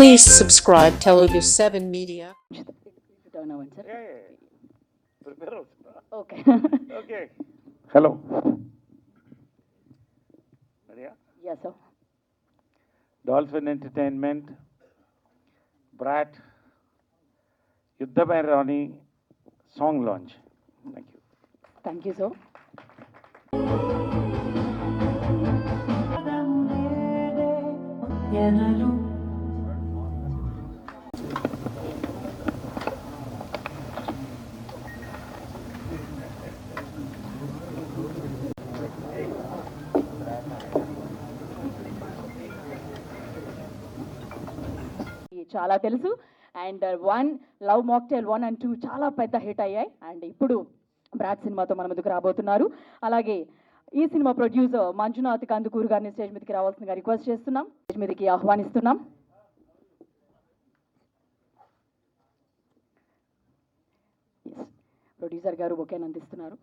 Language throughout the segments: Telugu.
Please subscribe Telugu 7 Media. Turn on, sir. Yeah. Prepare అవుతున్నా. Okay. Okay. Hello. Maria. Yes, sir. Dolphin Entertainment, Brat, Yuddhamai Rani song launch. Thank you. Thank you, sir. చాలా తెలుసు and one love mocktail 1 and 2 చాలా పెద్ద హిట్ అయ్యాయి అండ్ ఇప్పుడు బ్రాట్ సినిమాతో మన ముందుకు రాబోతున్నారు. అలాగే ఈ సినిమా ప్రొడ్యూసర్ మంజునాథ్ కందుకూరు గారిని స్టేజ్ మీదకి రావాల్సిందిగా రిక్వెస్ట్ చేస్తున్నాం, స్టేజ్ మీదకి ఆహ్వానిస్తున్నాం. ప్రొడ్యూసర్ గారు బొకేని అందిస్తున్నారు.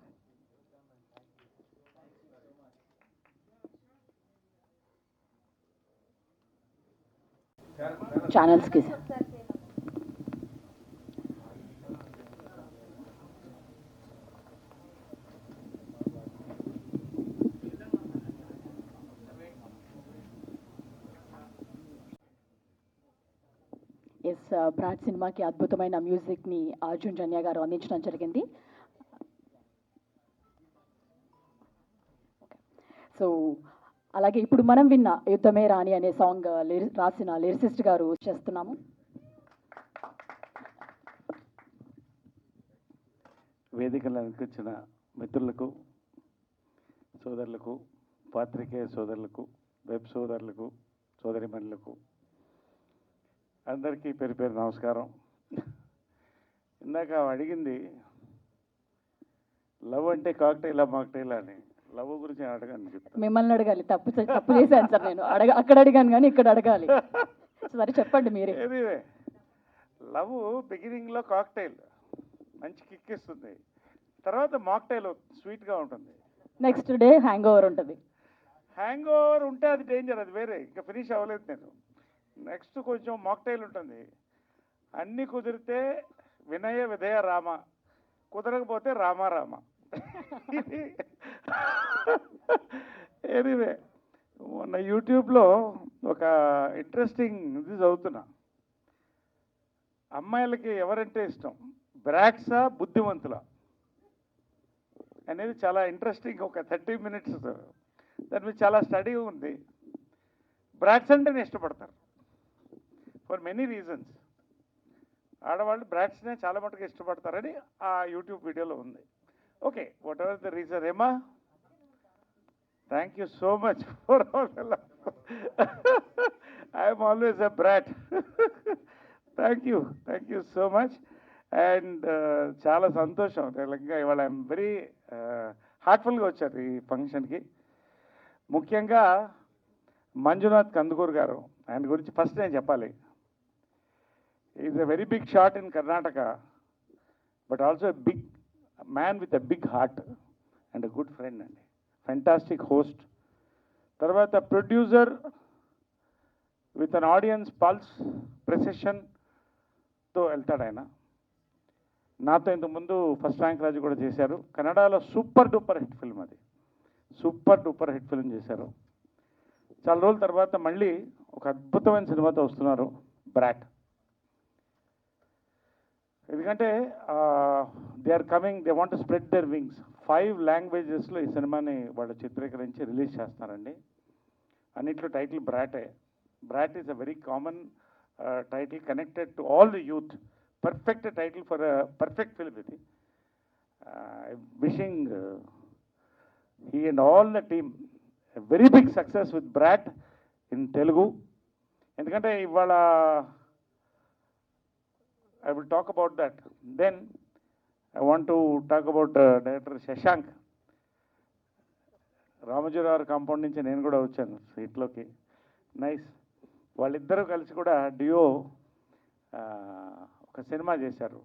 ఛానల్స్కి ఎస్ బ్రాట్ సినిమాకి అద్భుతమైన మ్యూజిక్ని అర్జున్ జన్య గారు అందించడం జరిగింది. సో అలాగే ఇప్పుడు మనం విన్న యుద్ధమే రాణి అనే సాంగ్ రాసిన లిరిసిస్ట్ గారు చేస్తున్నాము. వేదికలకు వచ్చిన మిత్రులకు, సోదరులకు, పాత్రికేయ సోదరులకు, వెబ్ సోదరులకు, సోదరిమణులకు అందరికీ పేరు పేరు నమస్కారం. ఇందాక అడిగింది లవ్ అంటే కాక్టైలా మాక్టైలా అని. లవ్ గురించి అడగని చెప్తాను. మిమ్మల్ని అడగాలి, తప్పు చేశాను సార్. నేను అక్కడ అడిగాను కానీ ఇక్కడ అడగాలి. సరే చెప్పండి మీరే. లవ్ బిగినింగ్లో కాక్టైల్ మంచి కిక్ ఇస్తుంది, తర్వాత మాక్టైల్ స్వీట్గా ఉంటుంది, నెక్స్ట్ డే హ్యాంగ్ ఓవర్ ఉంటుంది. హ్యాంగ్ ఓవర్ ఉంటే అది డేంజర్, అది వేరే, ఇంకా ఫినిష్ అవ్వలేదు నేను. నెక్స్ట్ కొంచెం మాక్టైల్ ఉంటుంది. అన్నీ కుదిరితే వినయ విధయ రామ, కుదరకపోతే రామ. ఎనీవే మొన్న యూట్యూబ్లో ఒక ఇంట్రెస్టింగ్ ఇది చదువుతున్నా. అమ్మాయిలకి ఎవరంటే ఇష్టం, బ్రాట్సా బుద్ధిమంతుల అనేది చాలా ఇంట్రెస్టింగ్. ఒక 30 minutes దాని మీద చాలా స్టడీ ఉంది. బ్రాట్స్ అంటేనే ఇష్టపడతారు ఫర్ మెనీ రీజన్స్. ఆడవాళ్ళు బ్రాట్స్నే చాలా మటుకు ఇష్టపడతారని ఆ యూట్యూబ్ వీడియోలో ఉంది. Okay, whatever the reason. ఏమా, thank you so much for all. I'm always a brat. Thank you so much. And చాలా సంతోషం తెలంగాణ ఇవాళ. ఐఎమ్ వెరీ హార్ట్ఫుల్గా వచ్చారు ఈ ఫంక్షన్కి. ముఖ్యంగా మంజునాథ్ కందుకూరు గారు, ఆయన గురించి ఫస్ట్ నేను చెప్పాలి. Is a very big shot in Karnataka, but also a big man with a big heart and a good friend అండి. Fantastic host. తర్వాత producer with an audience pulse, ప్రెసిషన్తో వెళ్తాడు ఆయన. నాతో ఇంతకుముందు ఫస్ట్ ర్యాంక్ రాజు కూడా చేశారు. కన్నడలో సూపర్ డూపర్ హిట్ ఫిల్మ్, అది సూపర్ డూపర్ హిట్ ఫిల్మ్ చేశారు. చాలా రోజుల తర్వాత మళ్ళీ ఒక అద్భుతమైన సినిమాతో వస్తున్నారు, బ్రాట్. ఎందుకంటే they are coming, they want to spread their wings. 5 languagesలో ఈ సినిమాని వాళ్ళు చిత్రీకరించి రిలీజ్ చేస్తున్నారండి. అన్నిట్లో టైటిల్ బ్రాటే. Brat is a very common title connected to all the youth. Perfect title for a perfect film ఇది. Wishing he and all the team a very big success with Brat in Telugu. ఎందుకంటే ఇవాళ I will talk about that. Then I want to talk about Director Shashank. Ramoji Rao compound నుంచి నేను కూడా వచ్చాను సీట్లోకి. నైస్. వాళ్ళిద్దరూ కలిసి కూడా డియో ఒక సినిమా చేశారు.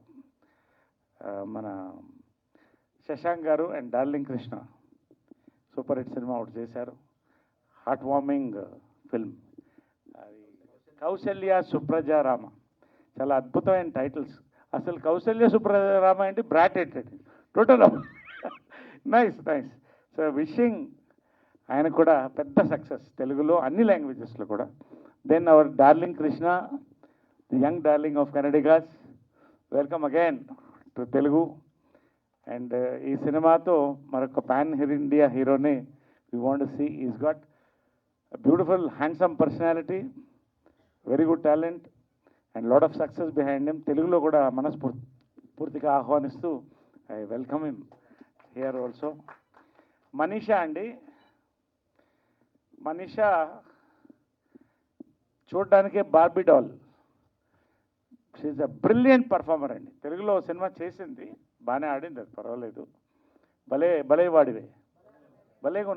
మన శశాంక్ గారు and darling Krishna super hit cinema ఒకటి చేశారు. Heart warming film. అది కౌశల్య సుప్రజారామ, చాలా అద్భుతమైన టైటిల్స్. అసలు కౌశల్య సుప్రజారామ అంటే బ్రాటెడ్ total. Nice nice. So wishing ఆయన కూడా పెద్ద సక్సెస్ తెలుగులో అన్ని లాంగ్వేజెస్లో కూడా. Then our darling Krishna, the young darling of Kannadigas, welcome again to Telugu. And ఈ సినిమాతో మరొక పాన్ ఇండియా హీరోని we want to see. Is got beautiful handsome personality, very good talent and lot of success behind him. తెలుగులో కూడా పూర్తిగా ఆహ్వానిస్తూ I welcome him here also. Manisha అండి, మనీషా చూడ్డానికే Barbie doll. She a brilliant performer అండి. తెలుగులో సినిమా చేసింది, బాగానే ఆడింది, అది పర్వాలేదు. భలే వాడివే, భలేగా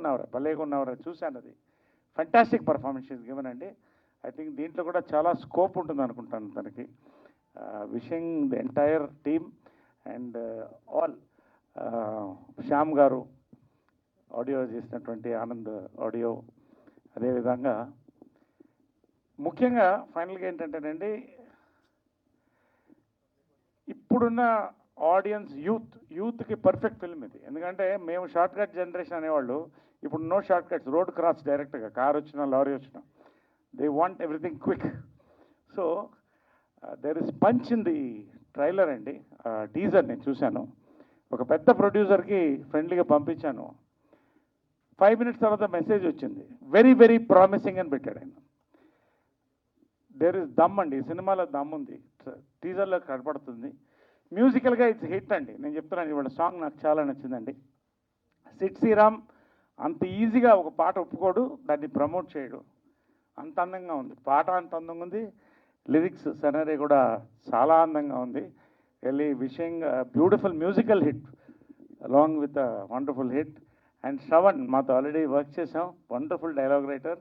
ఉన్నవరా చూశాను. అది ఫంటాస్టిక్ పర్ఫార్మెన్స్ ఈజ్ గివెన్ అండి. ఐ థింక్ దీంట్లో కూడా చాలా స్కోప్ ఉంటుంది అనుకుంటాను తనకి. Wishing the entire team and all. Shyam గారు ఆడియో చేసినటువంటి ఆనంద్ ఆడియో, అదేవిధంగా ముఖ్యంగా ఫైనల్గా ఏంటంటేనండి, ఇప్పుడున్న ఆడియన్స్ యూత్కి పర్ఫెక్ట్ ఫిల్మ్ ఇది. ఎందుకంటే మేము షార్ట్ కట్ జనరేషన్ అనేవాళ్ళు, ఇప్పుడు no short cuts, road cross డైరెక్ట్గా, కార్ వచ్చినా లారీ వచ్చినా, they want everything quick. So there is punch in the trailer అండి. టీజర్ నేను చూశాను, ఒక పెద్ద ప్రొడ్యూసర్కి ఫ్రెండ్లీగా పంపించాను. 5 minutes తర్వాత మెసేజ్ వచ్చింది, వెరీ వెరీ ప్రామిసింగ్ అని పెట్టాడు ఆయన. దేర్ ఇస్ దమ్ అండి, ఈ సినిమాలో దమ్ ఉంది, టీజర్లో కనపడుతుంది. మ్యూజికల్గా ఇట్స్ హిట్ అండి. నేను చెప్తున్నాను, ఇవాళ సాంగ్ నాకు చాలా నచ్చిందండి. సిడ్ శ్రీరామ్ అంత ఈజీగా ఒక పాట ఒప్పుకోడు, దాన్ని ప్రమోట్ చేయడు, అంత అందంగా ఉంది పాట, అంత అందంగా ఉంది. లిరిక్స్ సనరీ కూడా చాలా అందంగా ఉంది. వెళ్ళి wishing beautiful musical hit along with wonderful hit. And Shravan మాతో ఆల్రెడీ వర్క్ చేసాం, wonderful dialogue writer.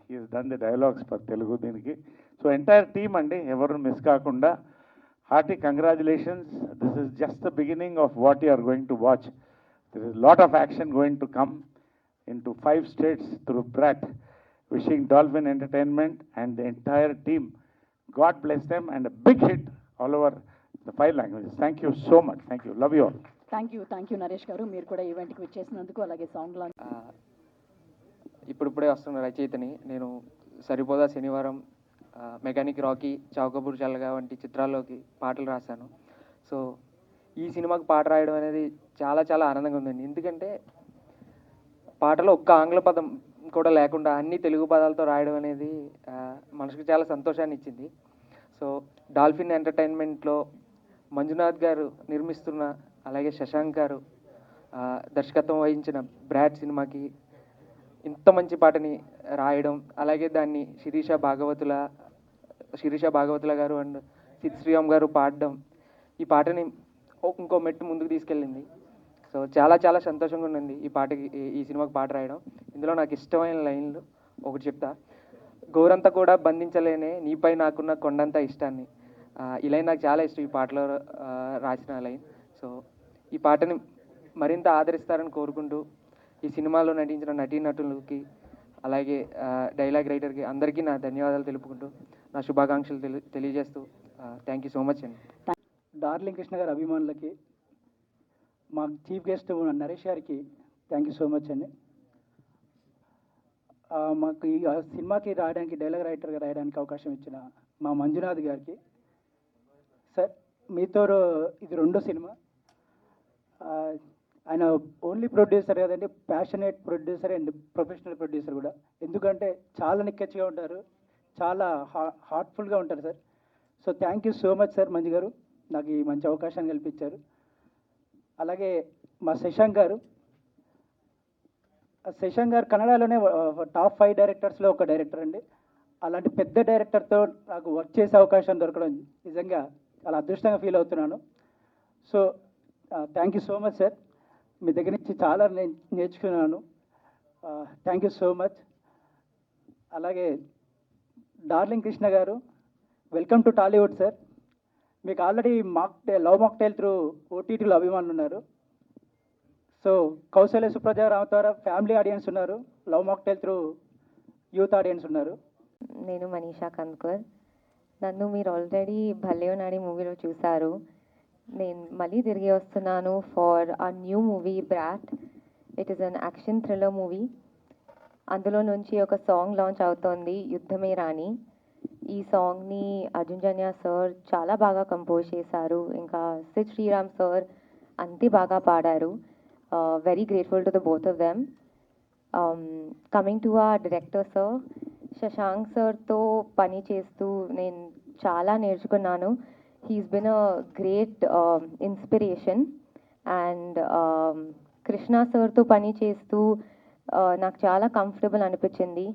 He's done the dialogues for Telugu దీనికి. సో ఎంటైర్ టీమ్ అండి, ఎవరు మిస్ కాకుండా hearty congratulations. This is just the beginning of what you are going to watch. There is lot of action going to come into 5 states through BRAT. Wishing Dolphin Entertainment and the entire team, God bless them, and a big hit all over the 5 languages. Thank you so much. Thank you. Love you all. Thank you Naresh గారు, మీరు కూడా ఈవెంట్కి విచ్చేసినందుకు, అలాగే సాంగ్ లాంచ్. ఇప్పుడిప్పుడే వస్తున్న రచయితని నేను. సరిపోదా శనివారం, మెకానిక్ రాకీ, చౌకబూర్ చల్లగా వంటి చిత్రాల్లోకి పాటలు రాశాను. సో ఈ సినిమాకి పాట రాయడం అనేది చాలా చాలా ఆనందంగా ఉందండి. ఎందుకంటే పాటలో ఒక్క ఆంగ్ల పదం కూడా లేకుండా అన్ని తెలుగు పదాలతో రాయడం అనేది మనసుకు చాలా సంతోషాన్ని ఇచ్చింది. సో డాల్ఫిన్ ఎంటర్టైన్మెంట్లో మంజునాథ్ గారు నిర్మిస్తున్న, అలాగే శశాంక్ గారు దర్శకత్వం వహించిన బ్రాట్ సినిమాకి ఇంత మంచి పాటని రాయడం, అలాగే దాన్ని శిరీష భాగవతుల గారు అండ్ సిద్ శ్రీరామ్ గారు పాడడం, ఈ పాటని ఇంకో మెట్టు ముందుకు తీసుకెళ్ళింది. సో చాలా చాలా సంతోషంగా ఉన్నది ఈ సినిమాకి పాట రాయడం. ఇందులో నాకు ఇష్టమైన లైన్లు ఒకటి చెప్తా. గోరంతా కూడా బంధించలేనే నీపై నాకున్న కొండంత ఇష్టాన్ని. ఈ లైన్ నాకు చాలా ఇష్టం, ఈ పాటలో రాసిన లైన్. సో ఈ పాటని మరింత ఆదరిస్తారని కోరుకుంటూ, ఈ సినిమాలో నటించిన నటీనటులకి, అలాగే డైలాగ్ రైటర్కి అందరికీ నా ధన్యవాదాలు తెలుపుకుంటూ, నా శుభాకాంక్షలు తెలియజేస్తూ థ్యాంక్ యూ సో మచ్ అండి. డార్లింగ్ కృష్ణ గారి అభిమానులకి, మా చీఫ్ గెస్ట్ నరేష్ గారికి థ్యాంక్ యూ సో మచ్ అండి. మాకు ఈ సినిమాకి రాయడానికి, డైలాగ్ రైటర్గా రాయడానికి అవకాశం ఇచ్చిన మా మంజునాథ్ గారికి. సార్ మీతో ఇది 2వ సినిమా. ఆయన ఓన్లీ ప్రొడ్యూసర్ కదండి, passionate producer and professional producer కూడా. ఎందుకంటే చాలా నిక్కచ్చిగా ఉంటారు, చాలా హార్ట్ఫుల్గా ఉంటారు sir. So thank you so much sir Manju గారు, నాకు ఈ మంచి అవకాశాన్ని కల్పించారు. అలాగే మా శశాంక్ గారు కన్నడలోనే టాప్ 5 డైరెక్టర్స్లో ఒక డైరెక్టర్ అండి. అలాంటి పెద్ద డైరెక్టర్తో నాకు వర్క్ చేసే అవకాశం దొరకడం నిజంగా చాలా అదృష్టంగా ఫీల్ అవుతున్నాను. So thank you so much sir, మీ దగ్గర నుంచి చాలా నేర్చుకున్నాను. Thank you so much. అలాగే darling Krishna garu, welcome to Tollywood sir. మీకు ఆల్రెడీ లవ్ మాక్టైల్ త్రూ ఓటీటీలో అభిమానులు ఉన్నారు. సో కౌశల్య సుప్రజారామ ద్వారా ఫ్యామిలీ ఆడియన్స్ ఉన్నారు, love mocktail through youth audience ఉన్నారు. నేను మనీషా కంద్కర్. నన్ను మీరు ఆల్రెడీ భలే నాడి మూవీలో చూశారు. నేను మళ్ళీ తిరిగి వస్తున్నాను for a new movie brought. It is an action thriller movie. అందులో నుంచి ఒక సాంగ్ లాంచ్ అవుతోంది, యుద్ధమే రాణి. ఈ సాంగ్ని అర్జున్ జన్య సార్ చాలా బాగా కంపోజ్ చేశారు. ఇంకా సిద్ శ్రీరామ్ సార్ అంతే బాగా పాడారు. Very grateful to the both of them. Coming to ఆ డైరెక్టర్ సార్, శశాంక్ సార్తో పని చేస్తూ నేను చాలా నేర్చుకున్నాను. He's been a great inspiration. And Krishna సార్తో పని చేస్తూ నాకు చాలా కంఫర్టబుల్ అనిపించింది.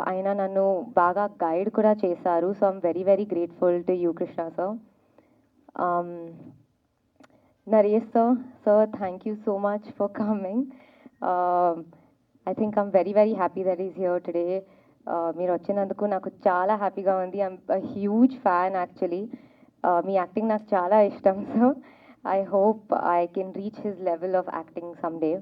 ఆయన నన్ను బాగా గైడ్ కూడా చేశారు. So I'm very very grateful to you Krishna sir. Naresh sir, thank you so much for coming. I think I'm very very happy that is here today. మీరు వచ్చినందుకు నాకు చాలా హ్యాపీగా ఉంది. I'm huge fan actually. మీ యాక్టింగ్ నాకు చాలా ఇష్టం sir. I hope I can reach his level of acting someday.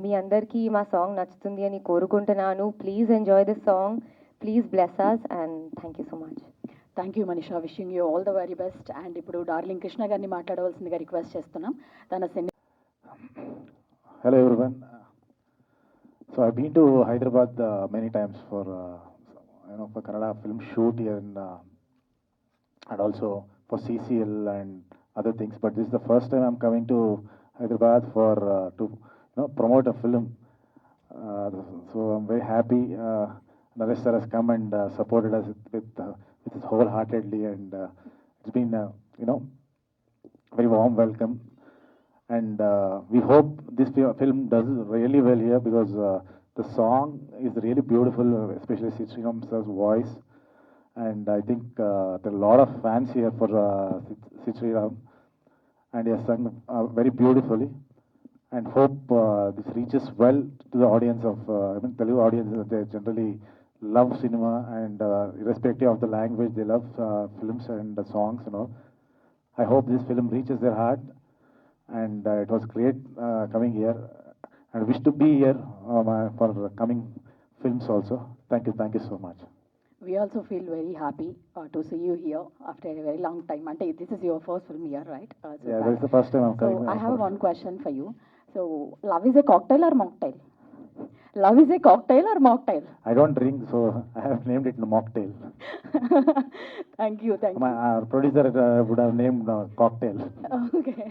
మీ అందరికీ మా సాంగ్ నచ్చుతుంది అని కోరుకుంటున్నాను. Please enjoy this song, please bless us, and thank you so much. Thank you Manisha, wishing you all the very best. And ఇప్పుడు డార్లింగ్ కృష్ణ గారిని మాట్లాడవలసిందిగా రిక్వెస్ట్ చేస్తున్నాం. తన సినిమా Hello everyone. So I've been to Hyderabad many times for for Kannada film shoot here and also for CCL and other things. But this is the first time I'm coming to Hyderabad for to promote a film. So I'm very happy. Naresh sir has come and supported us with his wholeheartedly, and it's been very warm welcome. And we hope this film does really well here, because the song is really beautiful, especially Sid Sriram sir's voice. And I think there are a lot of fans here for Sid Sriram, and he has sung very beautifully. And hope this reaches well to the audience of Telugu audience. They generally love cinema, and irrespective of the language, they love films and the songs. I hope this film reaches their heart. And it was great coming here, and wish to be here for coming films also. Thank you so much. we also feel very happy to see you here after a very long time. Ante, this is your first film here, right? Yeah, this is the first time I'm coming. So I have one question for you. So love is a cocktail or mocktail? Love is a cocktail or mocktail? I don't drink, so I have named it mocktail. Thank you. My producer would have named cocktail. Okay.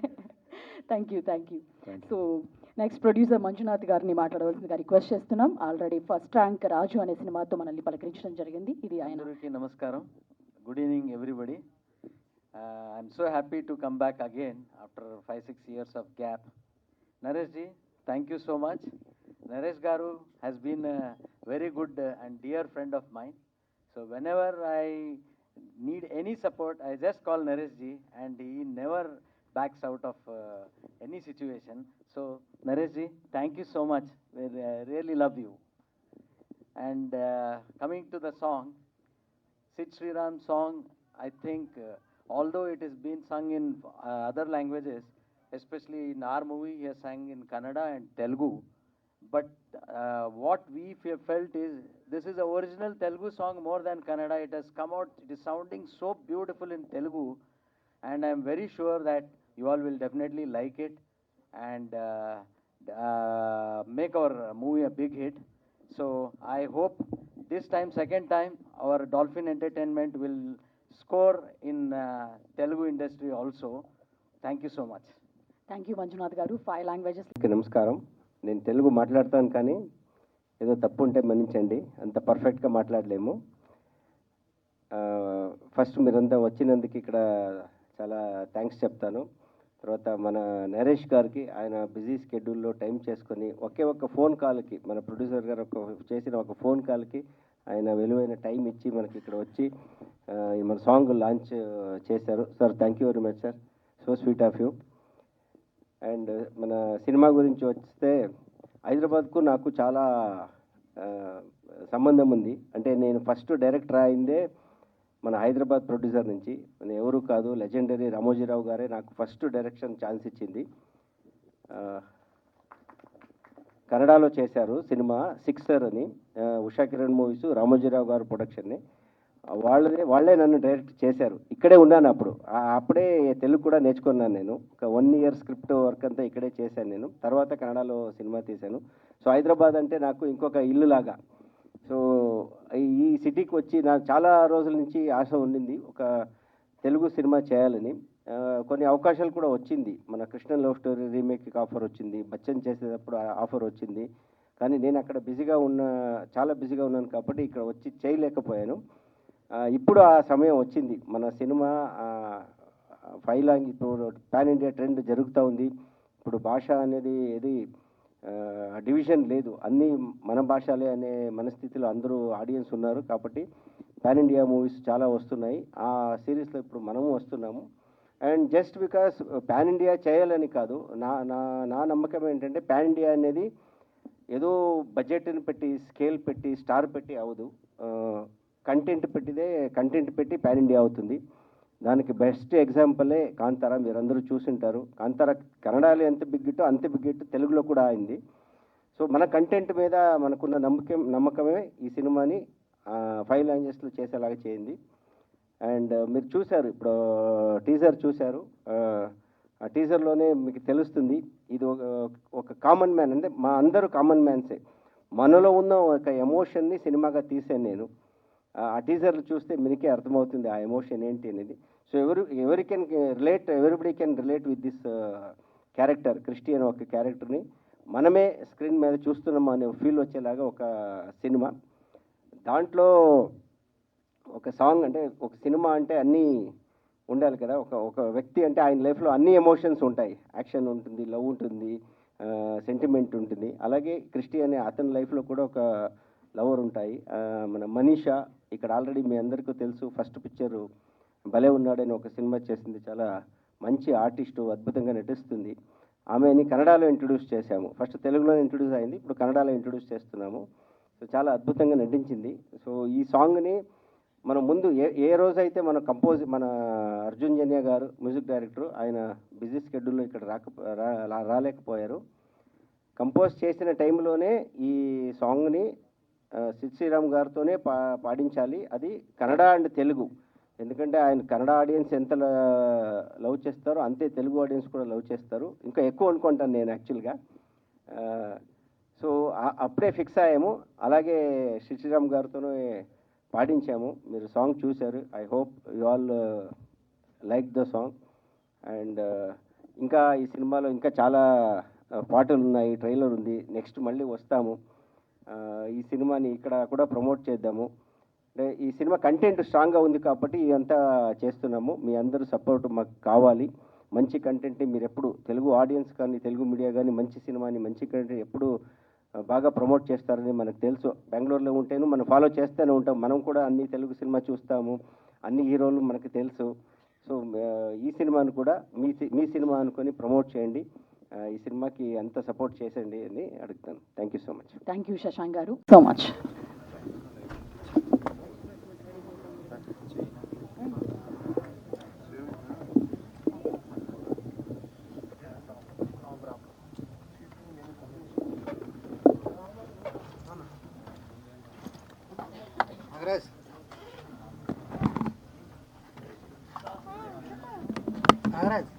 Thank you. Thank you. So next producer Manjunath గారిని మాట్లాడవలసిందిగా రిక్వెస్ట్ చేస్తున్నాం. ఆల్రెడీ ఫస్ట్ ర్యాంక్ రాజు అనే సినిమాతో మనల్ని పలకరించడం జరిగింది. ఇది ఆయన. అందరికీ నమస్కారం. Good evening everybody. I'm so happy to come back again after 5-6 years of gap. Naresh ji, thank you so much. Naresh garu has been a very good and dear friend of mine. So whenever I need any support, I just call Naresh ji, and he never backs out of any situation. So Naresh ji, thank you so much. We really love you. And coming to the song, Sid Sriram song, I think although it has been sung in other languages, especially in our movie he has sang in Kannada and Telugu, but what we felt is this is the original Telugu song more than Kannada. It has come out, it is sounding so beautiful in Telugu, and I am very sure that you all will definitely like it and make our movie a big hit. So I hope this time, second time, our Dolphin Entertainment will score in Telugu industry also. Thank you so much. Thank you Manjunath గారు. 5 లాంగ్వేజెస్. నమస్కారం. నేను తెలుగు మాట్లాడతాను, కానీ ఏదో తప్పు ఉంటే మన్నించండి, అంత పర్ఫెక్ట్గా మాట్లాడలేము. ఫస్ట్ మీరంతా వచ్చినందుకు ఇక్కడ చాలా థ్యాంక్స్ చెప్తాను. తర్వాత మన నరేష్ గారికి, ఆయన బిజీ స్కెడ్యూల్లో టైం చేసుకొని ఒక్క ఫోన్ కాల్కి, మన ప్రొడ్యూసర్ గారు చేసిన ఒక ఫోన్ కాల్కి ఆయన విలువైన టైం ఇచ్చి మనకి ఇక్కడ వచ్చి మన సాంగ్ లాంచ్ చేశారు. Sir, thank you very much sir, so sweet of you. And మన సినిమా గురించి వస్తే, హైదరాబాద్కు నాకు చాలా సంబంధం ఉంది. అంటే నేను ఫస్ట్ డైరెక్టర్ అయిందే మన హైదరాబాద్ ప్రొడ్యూసర్ నుంచి. మన ఎవరు కాదు, లెజెండరీ రామోజీరావు గారే నాకు ఫస్ట్ డైరెక్షన్ ఛాన్స్ ఇచ్చింది. కన్నడలో చేశారు సినిమా సిక్సర్ అని, ఉషా కిరణ్ మూవీస్, రామోజీరావు గారు ప్రొడక్షన్ని. వాళ్ళే నన్ను డైరెక్ట్ చేశారు. ఇక్కడే ఉన్నాను అప్పుడు. అప్పుడే తెలుగు కూడా నేర్చుకున్నాను నేను. ఒక 1 ఇయర్ స్క్రిప్ట్ వర్క్ అంతా ఇక్కడే చేశాను నేను. తర్వాత కన్నడలో సినిమా తీశాను. సో హైదరాబాద్ అంటే నాకు ఇంకొక ఇల్లు లాగా. సో ఈ సిటీకి వచ్చి నాకు చాలా రోజుల నుంచి ఆశ ఉండింది ఒక తెలుగు సినిమా చేయాలని. కొన్ని అవకాశాలు కూడా వచ్చింది. మన కృష్ణ లవ్ స్టోరీ రీమేక్కి ఆఫర్ వచ్చింది, బచ్చన్ చేసేటప్పుడు ఆఫర్ వచ్చింది. కానీ నేను అక్కడ చాలా బిజీగా ఉన్నాను కాబట్టి ఇక్కడ వచ్చి చేయలేకపోయాను. ఇప్పుడు ఆ సమయం వచ్చింది. మన సినిమా ఇప్పుడు పాన్ ఇండియా ట్రెండ్ జరుగుతూ ఉంది. ఇప్పుడు భాష అనేది ఏది డివిజన్ లేదు, అన్నీ మన భాషలే అనే మనస్థితిలో అందరూ ఆడియన్స్ ఉన్నారు. కాబట్టి పాన్ ఇండియా మూవీస్ చాలా వస్తున్నాయి. ఆ సిరీస్లో ఇప్పుడు మనము వస్తున్నాము. And just because pan India చేయాలని కాదు, నా నమ్మకం ఏంటంటే పాన్ ఇండియా అనేది ఏదో బడ్జెట్ని పెట్టి, స్కేల్ పెట్టి, స్టార్ పెట్టి అవ్వదు. కంటెంట్ పెట్టి పాన్ ఇండియా అవుతుంది. దానికి బెస్ట్ ఎగ్జాంపులే కాంతారా. మీరందరూ చూసింటారు. కాంతారా కన్నడలో ఎంత బిగ్ హిట్టో అంతే బిగ్ హిట్ తెలుగులో కూడా అయింది. సో మన కంటెంట్ మీద మనకున్న నమ్మకమే ఈ సినిమాని 5 లాంగ్వేజెస్లో చేసేలాగా చేయింది. అండ్ మీరు చూశారు, ఇప్పుడు టీజర్ చూశారు. ఆ టీజర్లోనే మీకు తెలుస్తుంది ఇది ఒక కామన్ మ్యాన్, అంటే మా అందరూ కామన్ మ్యాన్సే. మనలో ఉన్న ఒక ఎమోషన్ని సినిమాగా తీసాను నేను. ఆ టీజర్లు చూస్తే మీకే అర్థమవుతుంది ఆ ఎమోషన్ ఏంటి అనేది. So everybody can relate with this character. Christy అనే ఒక క్యారెక్టర్ని మనమే స్క్రీన్ మీద చూస్తున్నాము అనే ఫీల్ వచ్చేలాగా ఒక సినిమా. దాంట్లో ఒక సాంగ్, అంటే ఒక సినిమా అంటే అన్నీ ఉండాలి కదా. ఒక వ్యక్తి అంటే ఆయన లైఫ్లో అన్ని ఎమోషన్స్ ఉంటాయి. యాక్షన్ ఉంటుంది, లవ్ ఉంటుంది, సెంటిమెంట్ ఉంటుంది. అలాగే క్రిస్టి అనే అతని లైఫ్లో కూడా ఒక లవర్ ఉంటాయి. మన మనీషా ఇక్కడ ఆల్రెడీ మీ అందరికీ తెలుసు, ఫస్ట్ పిక్చరు భలే ఉన్నాడని ఒక సినిమా చేసింది. చాలా మంచి ఆర్టిస్టు, అద్భుతంగా నటిస్తుంది. ఆమెని కన్నడలో ఇంట్రొడ్యూస్ చేశాము. ఫస్ట్ తెలుగులో ఇంట్రొడ్యూస్ అయింది, ఇప్పుడు కన్నడలో ఇంట్రొడ్యూస్ చేస్తున్నాము. సో చాలా అద్భుతంగా నటించింది. సో ఈ సాంగ్ని మనం ముందు ఏ రోజైతే మన అర్జున్ జన్య గారు మ్యూజిక్ డైరెక్టర్, ఆయన బిజీ స్కెడ్యూల్లో ఇక్కడ రాలేకపోయారు. కంపోజ్ చేసిన టైంలోనే ఈ సాంగ్ని సిద్ శ్రీరామ్ గారితోనే పాడించాలి. అది కన్నడ అండ్ తెలుగు. ఎందుకంటే ఆయన కన్నడ ఆడియన్స్ ఎంత లవ్ చేస్తారో అంతే తెలుగు ఆడియన్స్ కూడా లవ్ చేస్తారు, ఇంకా ఎక్కువ అనుకుంటాను నేను యాక్చువల్గా. సో అప్పుడే ఫిక్స్ అయ్యాము. అలాగే సిద్ శ్రీరామ్ గారితోనే పాడించాము. మీరు సాంగ్ చూశారు. I hope you all like the song. And ఇంకా ఈ సినిమాలో ఇంకా చాలా పాటలు ఉన్నాయి, ట్రైలర్ ఉంది. నెక్స్ట్ మళ్ళీ వస్తాము. ఈ సినిమాని ఇక్కడ కూడా ప్రమోట్ చేద్దాము. అంటే ఈ సినిమా కంటెంట్ స్ట్రాంగ్గా ఉంది కాబట్టి ఇదంతా చేస్తున్నాము. మీ అందరూ సపోర్ట్ మాకు కావాలి. మంచి కంటెంట్ని మీరు ఎప్పుడు తెలుగు ఆడియన్స్ కానీ తెలుగు మీడియా కానీ మంచి సినిమాని, మంచి కంటెంట్ ఎప్పుడు బాగా ప్రమోట్ చేస్తారని మనకు తెలుసు. బెంగళూరులో ఉంటేను మనం ఫాలో చేస్తూనే ఉంటాం. మనం కూడా అన్ని తెలుగు సినిమా చూస్తాము, అన్ని హీరోలు మనకు తెలుసు. సో ఈ సినిమాను కూడా మీ సినిమా అనుకొని ప్రమోట్ చేయండి. ఈ సినిమాకి అంత సపోర్ట్ చేసేయండి అని అడుగుతాను. Thank you so much. Thank you Shashank గారు సో మచ్. నాగరాజ్